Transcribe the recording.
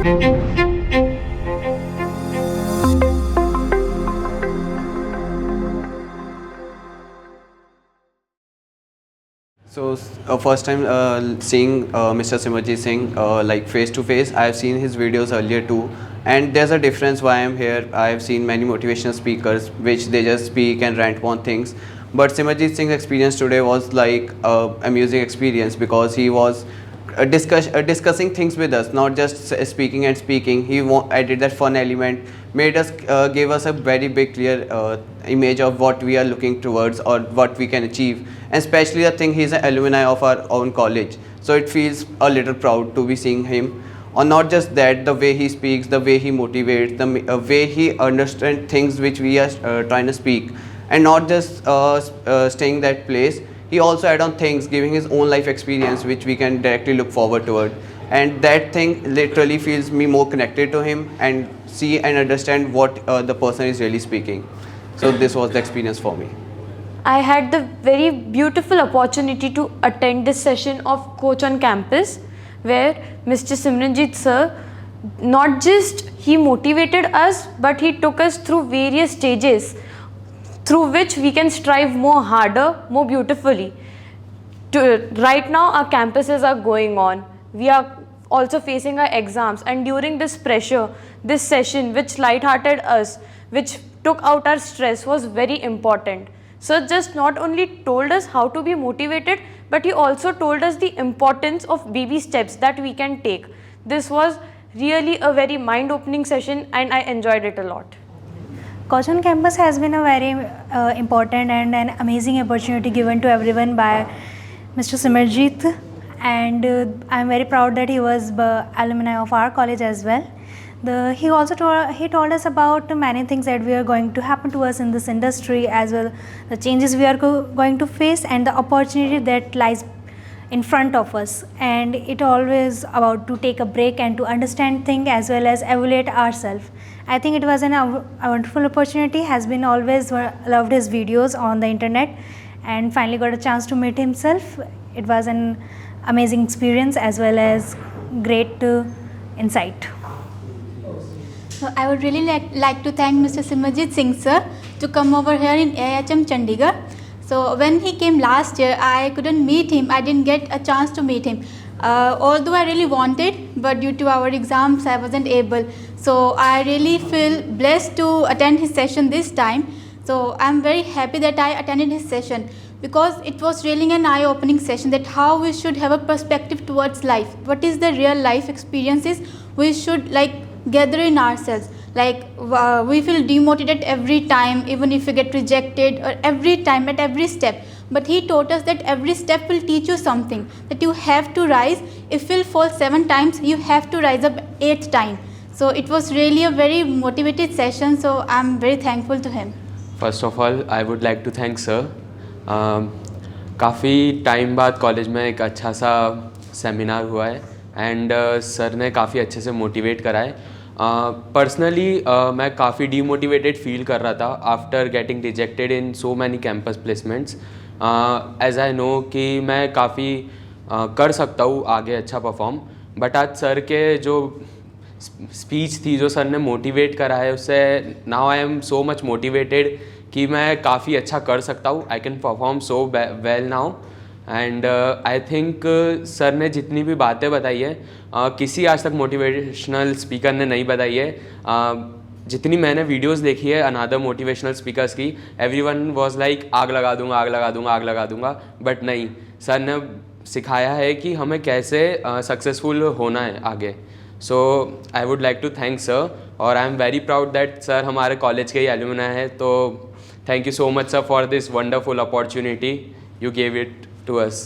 So first time seeing Mr. Simarjeet Singh like face to face. I have seen his videos earlier too, and there's a difference why I'm here. I have seen many motivational speakers which they just speak and rant on things, but Simarjeet Singh's experience today was like amusing experience because he was discussing things with us, not just speaking and speaking. He added that fun element, made us gave us a very big clear image of what we are looking towards or what we can achieve, and especially the thing he's an alumni of our own college, so it feels a little proud to be seeing him. Or not just that, the way he speaks, the way he motivates, the way he understands things which we are trying to speak, and not just staying that place. He also add on things, giving his own life experience which we can directly look forward toward, and that thing literally feels me more connected to him and see and understand what the person is really speaking. So this was the experience for me. I had the very beautiful opportunity to attend this session of Coach on Campus, where Mr. Simranjeet sir, not just he motivated us, but he took us through various stages through which we can strive more harder, more beautifully. Right now our campuses are going on. We are also facing our exams, and during this pressure, this session which light-hearted us, which took out our stress, was very important. Sir just not only told us how to be motivated, but he also told us the importance of baby steps that we can take. This was really a very mind-opening session, and I enjoyed it a lot. Coach on Campus has been a very important and an amazing opportunity given to everyone by Mr. Simarjeet, and I'm very proud that he was the alumni of our college as well. He also told us about many things that we are going to happen to us in this industry, as well the changes we are going to face and the opportunity that lies in front of us. And it always about to take a break and to understand things as well as evaluate ourselves. I think it was a wonderful opportunity. Has been always loved his videos on the internet, and finally got a chance to meet himself. It was an amazing experience as well as great insight. So I would really like to thank Mr. Simarjeet Singh sir to come over here in AIHM Chandigarh. So when he came last year, I couldn't meet him. I didn't get a chance to meet him. Although I really wanted, but due to our exams, I wasn't able. So I really feel blessed to attend his session this time. So I'm very happy that I attended his session, because it was really an eye-opening session that how we should have a perspective towards life. What is the real life experiences we should gather in ourselves. We feel demotivated every time, even if we get rejected, or every time at every step. But he taught us that every step will teach you something, that you have to rise. If you'll fall 7 times, you have to rise up 8th time. So it was really a very motivated session, so I'm very thankful to him. First of all, I would like to thank sir. काफ़ी time बाद college में एक अच्छा सा seminar हुआ है, and sir ने काफ़ी अच्छे से मोटिवेट करा है. पर्सनली मैं काफ़ी डीमोटिवेटेड फील कर रहा था after getting rejected in so many campus placements. As I know कि मैं काफ़ी कर सकता हूँ आगे अच्छा परफॉर्म, बट आज सर के जो स्पीच थी, जो सर ने मोटिवेट करा है, उससे now I am so much motivated कि मैं काफ़ी अच्छा कर सकता हूँ. I can perform so well now. And I think sir ने जितनी भी बातें बताई है, किसी आज तक मोटिवेशनल स्पीकर ने नहीं बताई है. जितनी मैंने वीडियोस देखी है अनदर मोटिवेशनल स्पीकर्स की, एवरीवन वाज लाइक आग लगा दूंगा, आग लगा दूंगा, आग लगा दूंगा. बट नहीं, सर ने सिखाया है कि हमें कैसे सक्सेसफुल होना है आगे. So I would like to thank sir, और I am very proud that sir हमारे कॉलेज के ही एलुमनाई है. तो thank you so much sir for this wonderful opportunity you gave it to us.